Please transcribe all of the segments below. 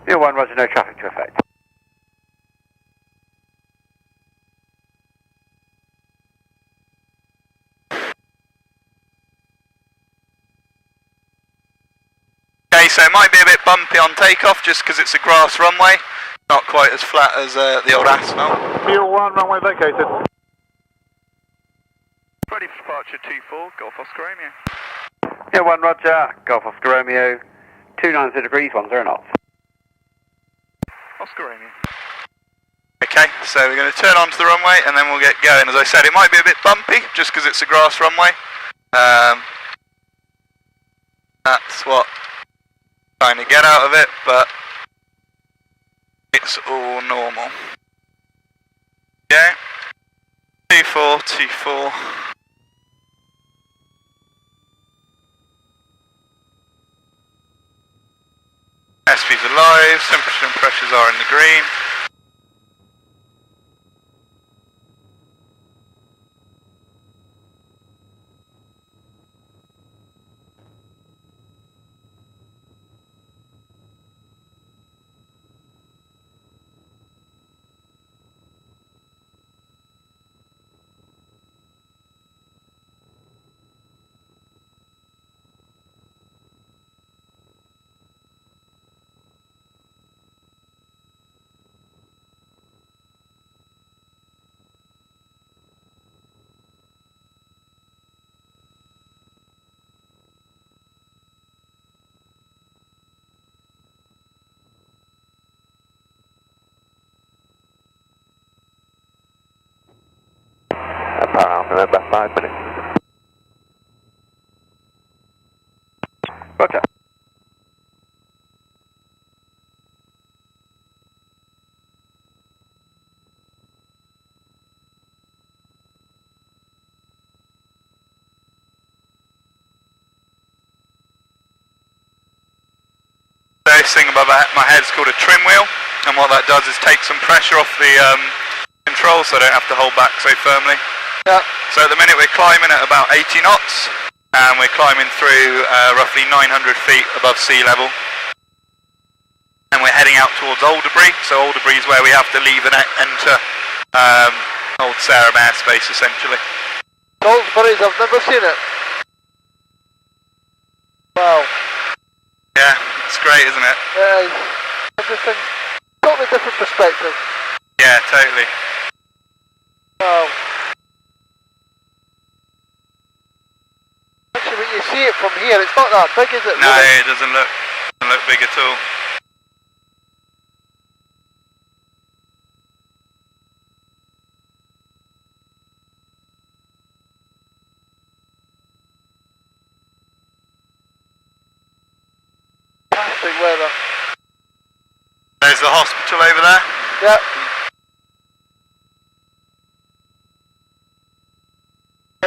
Neil 1, roger, no traffic to effect. Okay, so it might be a bit bumpy on takeoff just because it's a grass runway. Not quite as flat as the old asphalt. Neil 1, runway vacated. Ready for departure 24, Golf Oscar Romeo. Neil 1, roger, Golf Oscar Romeo, 290 degrees, 10 knots. Oscar Romeo. Okay, so we're going to turn onto the runway and then we'll get going. As I said, it might be a bit bumpy just because it's a grass runway. That's what I'm trying to get out of it, but it's all normal. Okay, 24, 24. SP's alive, temperature and pressures are in the green. Paramount, remember, 5 minutes. Roger. This thing above my head is called a trim wheel, and what that does is take some pressure off the control so I don't have to hold back so firmly. Yeah. So at the minute we're climbing at about 80 knots, and we're climbing through roughly 900 feet above sea level. And we're heading out towards Alderbury, so Alderbury is where we have to leave and enter Old Sarum airspace essentially. Salisbury's, I've never seen it. Wow. Yeah, it's great, isn't it? Yeah, everything, totally different perspective. Yeah, totally. Wow. Actually, when you see it from here, it's not that big, is it? No, really? it doesn't look big at all. Fantastic weather. There's the hospital over there. Yeah.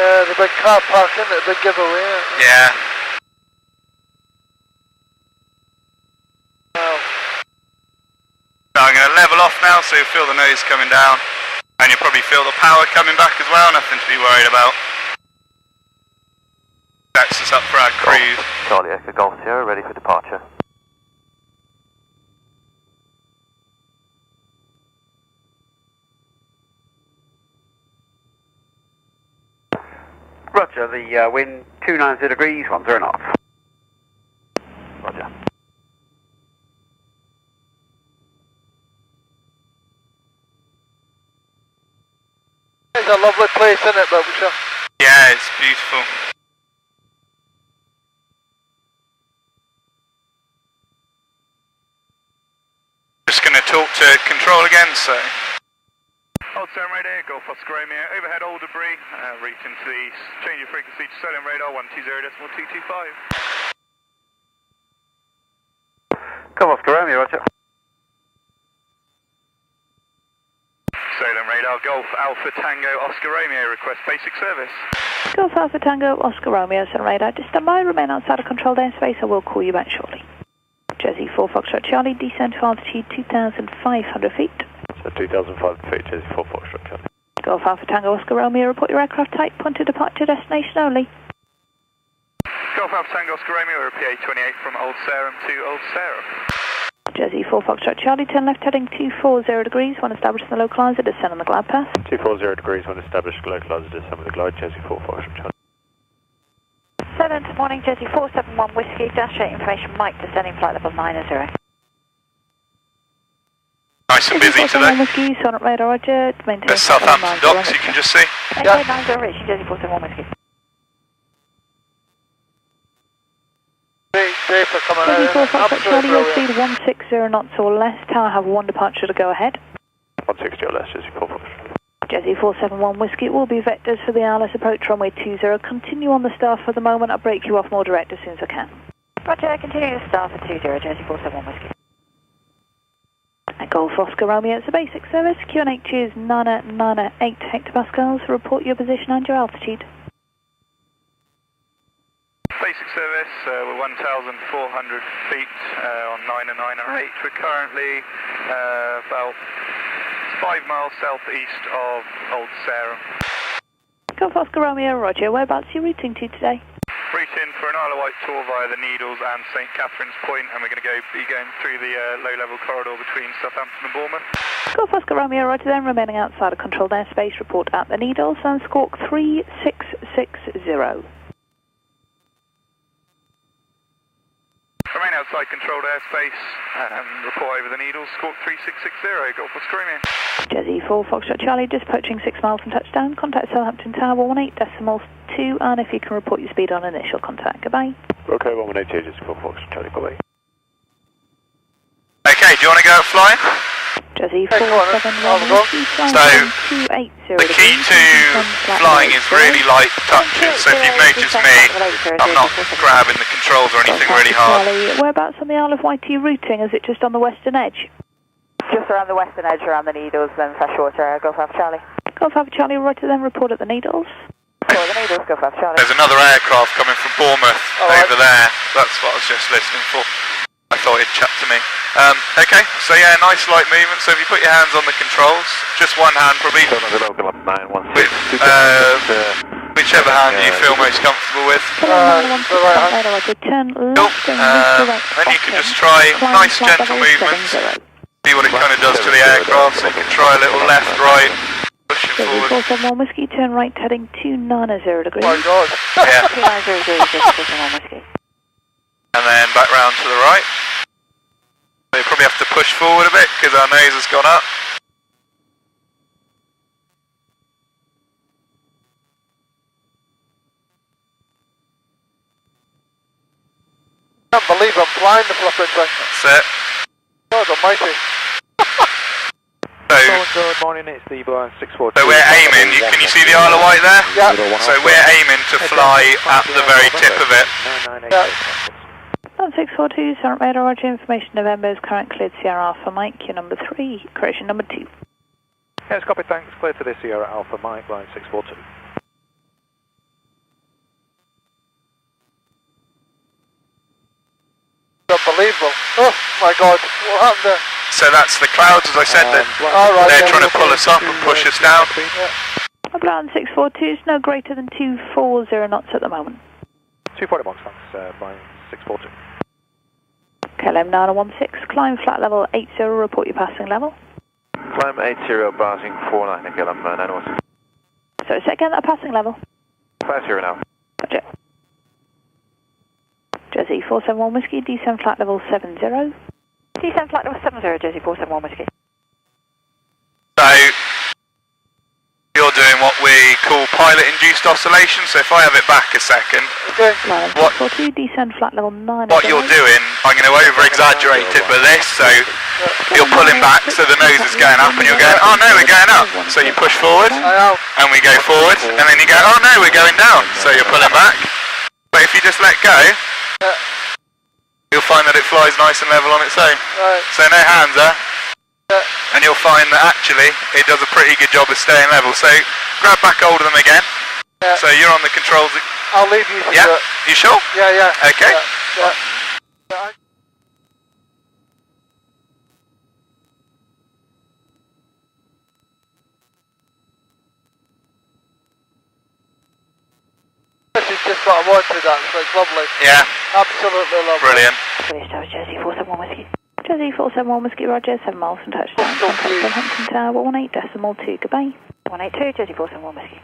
The big car parking, the big giveaway. Yeah. Wow. So I'm going to level off now so you feel the nose coming down. And you'll probably feel the power coming back as well, nothing to be worried about. Sets us up for our cruise. Charlie Echo Golf Sierra, ready for departure. Roger, the wind 290 degrees, 10 knots. Roger. It's a lovely place, isn't it, Wiltshire? Yeah, it's beautiful. Just going to talk to control again, so. Old Sarum radar, Golf Oscar Romeo, overhead Alderbury, reach into the east, change your frequency to Salem radar 120.225. Golf Oscar Romeo, roger. Salem radar, Golf Alpha Tango Oscar Romeo, request basic service. Golf Alpha Tango, Oscar Romeo, Salem radar, just stand by, remain outside of controlled airspace, I will call you back shortly. Jersey 4 Foxtrot Charlie, descent to altitude 2,500 feet. So 2,500 feet, Jersey 4 Foxtrot Charlie. Golf Alpha Tango Oscar Romeo, report your aircraft type, point to departure destination only. Golf Alpha Tango Oscar Romeo, PA 28 from Old Sarum to Old Sarum. Jersey 4 Foxtrot Charlie, turn left heading 240 degrees. When established in the localizer, descend on the glide path. 240 degrees when established, localizer, descend with the glide, Jersey 4 Foxtrot Charlie. 7th morning, Jersey 471 Whiskey, dash 8 information, Mike, descending flight level 90. Nice and busy today. Whiskey, Sonnet Radar, Roger, maintain. There's Southampton docks, you can just see. Okay, 90 reaching Jersey 471 Whiskey. Safer coming Jersey 4 out. Foxtrot Charlie, your speed 160 knots or less. Tower have one departure to go ahead. 160 or less, Jersey 4 Foxtrot. Jersey 471 Whiskey, it will be vectors for the ILS approach runway 20. Continue on the star for the moment. I'll break you off more direct as soon as I can. Roger, continue the star for 20, Jersey 471 Whiskey. At Golf Oscar Romeo, it's a basic service. QNH is 998 hectopascals. Report your position and your altitude. Basic service, we're 1,400 feet on 9 and 9 and 8. We're currently about 5 miles southeast of Old Sarum. Golf Oscar Romeo, Roger. Whereabouts are you routing to today? Routing for an Isle of Wight tour via the Needles and St Catherine's Point, and we're going to be going through the low-level corridor between Southampton and Bournemouth. Golf Oscar Romeo, Roger. Then remaining outside of controlled airspace. Report at the Needles and squawk 3660. Remain outside controlled airspace and report over the Needles, squawk 3660, Golf Oscar Romeo. Jersey 4 Foxtrot Charlie, just approaching 6 miles from touchdown. Contact Southampton Tower 118.2, and if you can report your speed on initial contact. Goodbye. Okay, 118, Jersey 4 Foxtrot Charlie, bye-bye. Okay, do you want to go out flying? Jersey 471 Whiskey, flying So, 280 the key to flying is really light touches, so if you've noticed me, I'm not grabbing the controls or anything really hard. Charlie, whereabouts on the Isle of Wight are you routing? Is it just on the western edge? Just around the western edge, around the Needles, then freshwater, Golf Alpha Charlie. Golf Alpha Charlie, Roger, then report at the Needles. For the Needles, Golf Alpha Charlie. There's another aircraft coming from Bournemouth over there. That's what I was just listening for. I thought he'd chat to me. Okay, so yeah, nice light movement. So if you put your hands on the controls, just one hand probably, whichever hand you feel most comfortable with. Turn left and Then you can just try nice gentle movements. See what it kind of does to the aircraft. So you can try a little left, right, pushing forward. 471 Whiskey, turn right heading 290 degrees. Oh my God. Yeah. 290 degrees, just 471 Whiskey. And then back round to the right. So you probably have to push forward a bit because our nose has gone up. I can't believe I'm flying the flipping thing. That's it. God almighty. So, Good morning, it's the 642. so we're aiming, can you see the Isle of Wight there? Yeah. So we're aiming to fly at the very tip of it. Yeah. 642, Sonnet Radar, Roger, information November is current cleared Sierra Alpha Mike, you're number 3, correction number 2. Yes, copy, thanks. Clear to this Sierra Alpha Mike, line 642. Unbelievable. Oh my God, what happened there? So that's the clouds, as I said, they're trying to pull us up and push us down. Ground 642 is no greater than 240 knots at the moment. 241, thanks, line 642. KLM 916, climb flat level 80, report your passing level. Climb 80, passing 49, KLM 916. So say again, that passing level. 50 now. Roger. Jersey 471 Whiskey, descend flat level 70. Descend flight level 70, Jersey 471 Whiskey. So, you're doing what we call pilot-induced oscillation, so if I have it back a second, Okay. What- 42, descend flat level 9. what you're doing, I'm going to over-exaggerate it with this, so you're pulling back so the nose is going up and you're going, oh no, we're going up. So you push forward, I am. and we go forward, and then you go, oh no, we're going down. So you're pulling back. But if you just let go, you'll find that it flies nice and level on its own. Right. So no hands there. And you'll find that actually it does a pretty good job of staying level. So grab back hold of them again. Yeah. So you're on the controls. I'll leave you to Yeah, do it. you sure? Yeah, yeah. Okay. Yeah. Yeah. This is just what I wanted, actually. It's lovely. Yeah, Absolutely lovely. brilliant. British Tower, Jersey 471 Whiskey. Jersey 471 Whiskey Roger, 7 miles from touchdown. Contact Southampton Tower 18.2, goodbye. 182, Jersey 471 Whiskey.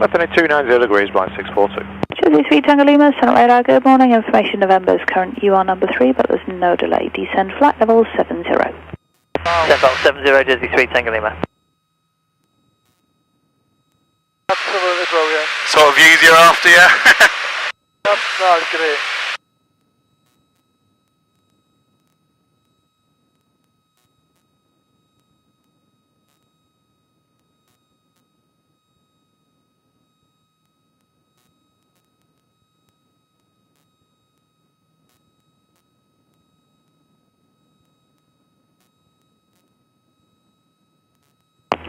Left heading 290 degrees, blind 642. Jersey 3 Tango Lima, Senate radar, good morning. Information November's current UR number 3, but there's no delay. Descend flight level 70. Descend level 70, Jersey 3 Tango Lima. Absolutely brilliant. Sort of views you're after, yeah? That's great.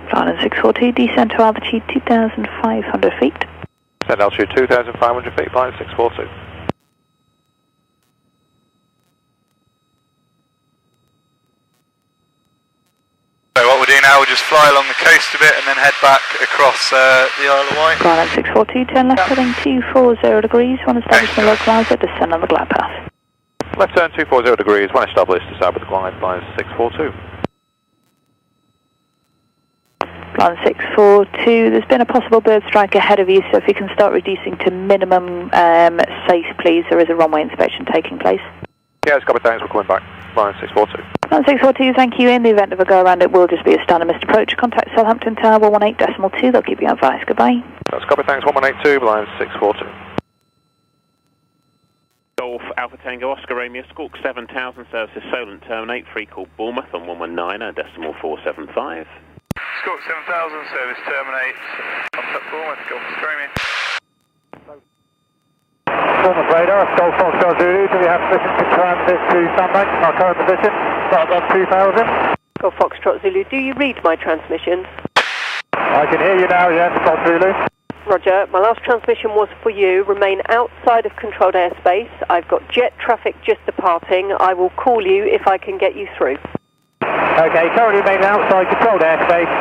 Flying 642, descend to altitude 2,500 feet. Descend altitude 2,500 feet, blind 642. So what we'll do now, we'll just fly along the coast a bit and then head back across the Isle of Wight. Flying 642, turn left heading 240 degrees, one establishment localizer, descend on the glide path. Left turn 240 degrees, one established to start with the glide, blind 642. Flying 642, there's been a possible bird strike ahead of you, so if you can start reducing to minimum safe, please. There is a runway inspection taking place. Yeah, it's copy, thanks, we're coming back. Blind 642. Flying 642, thank you. In the event of a go-around, it will just be a standard missed approach. Contact Southampton Tower 118.2, they'll keep you advised. Goodbye. That's copy, thanks, 1182, blind 642. Golf Alpha Tango Oscar Romeo Squawk 7000 services Solent terminate, free call Bournemouth on 119.475. Squawk 7000, service terminate. Contact Bournemouth, Golf Romeo. Bournemouth radar, Golf Foxtrot Zulu, do we have permission to transit to Sunbank, our current position, start above 2000? Golf Foxtrot Zulu, do you read my transmissions? I can hear you now, yes, Golf Zulu. Roger, my last transmission was for you. Remain outside of controlled airspace. I've got jet traffic just departing. I will call you if I can get you through. Okay, currently remaining outside controlled airspace.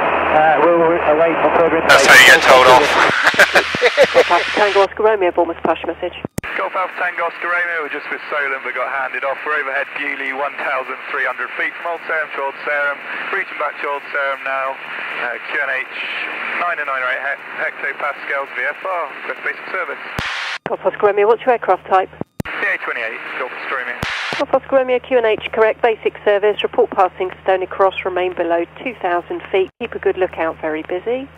We'll await for further information. That's how you get told off. Golf Alpha Tango Oscar Romeo, Bournemouth Pash message. Golf Alpha Tango Oscar Romeo, we're just with Solent, but got handed off. We're overhead Bewley, 1,300 feet from Old Sarum to Old Sarum. Reaching back to Old Sarum now. QNH 998 hectopascals VFR, request basic service. Golf Oscar Romeo, what's your aircraft type? CA-28, Golf Oscar Romeo. Golf Oscar Romeo, QNH, correct, basic service. Report passing Stony Cross, remain below 2,000 feet. Keep a good lookout, very busy.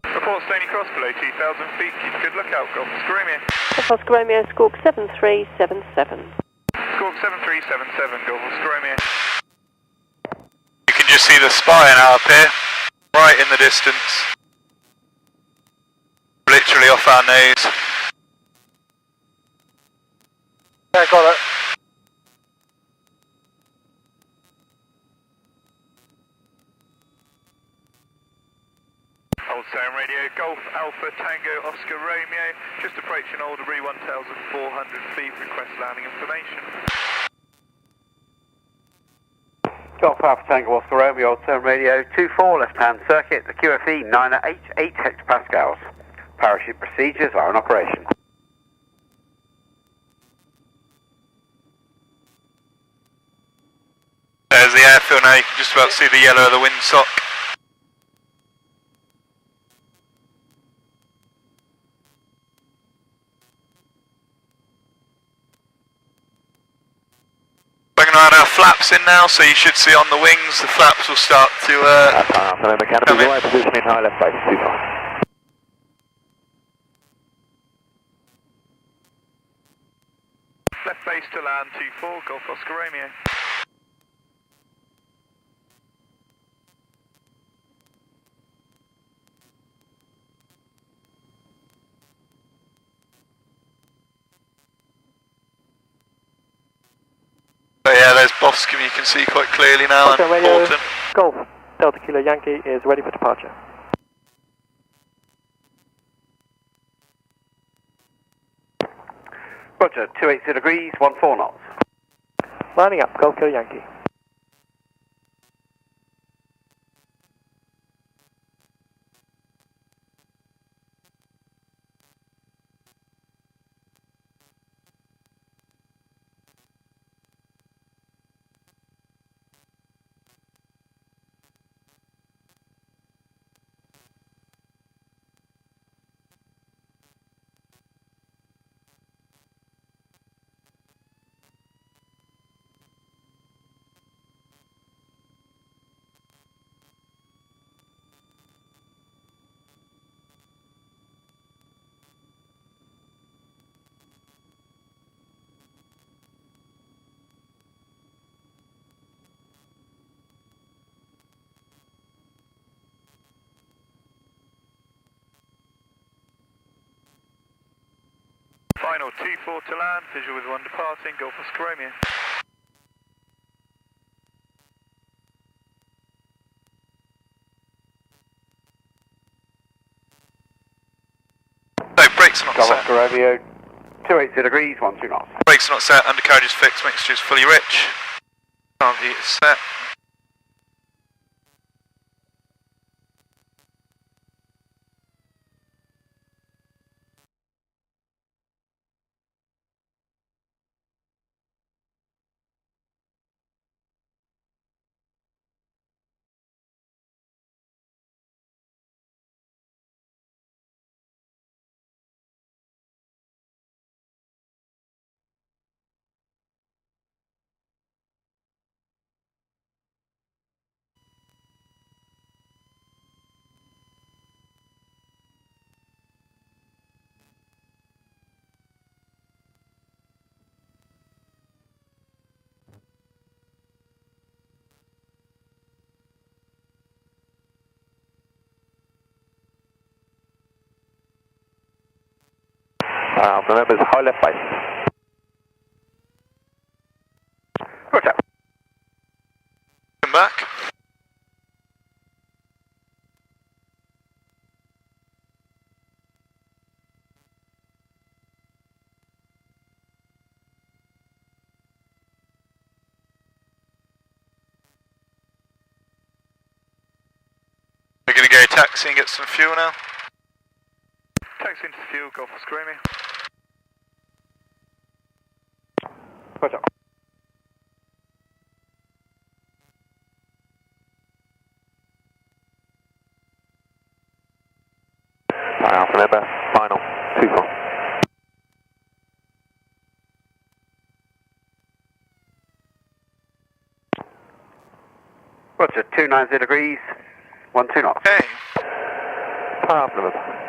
Report Stony Cross below 2,000 feet, keep a good lookout, Golf Oscar Romeo. Golf Oscar Romeo, Squawk 7377. Squawk 7377, Golf Oscar Romeo. You can just see the spire now up here, right in the distance. Literally off our nose. Yeah, got it. Old Sarum Radio, Golf Alpha Tango Oscar Romeo, just approaching Alderbury, 1,400 feet, request landing information. Golf Alpha Tango Oscar Romeo, Old Sarum Radio, 24 left-hand circuit, the QFE 988 hectopascals. Parachute procedures are in operation. There's the airfield now, you can just about see the yellow of the windsock. Bringing around our flaps in now, so you should see on the wings the flaps will start to Mechanical right position in high left base, 25. left base to land 24, Golf Oscar Romeo. But yeah, there's Boscombe, you can see quite clearly now, Okay, and radio. Porton. Golf Delta Kilo Yankee is ready for departure. Roger, 280 degrees, 14 knots. Lining up, Golf Kilo Yankee. Final 24 to land, visual with 1 departing, Golf Oscar Romeo. No, brakes are not Golf set. Oscar Romeo, 280 degrees, 12 knots. Brakes are not set, undercarriage is fixed, mixture is fully rich. Transit is set. Alpha November's high left base. Roger. Come back. We're going to go taxi and get some fuel now. Taxi into fuel, Golf Oscar Romeo. Roger. Alpha November, final 24. Roger, 290 degrees, 12 knots. Okay. Alpha November.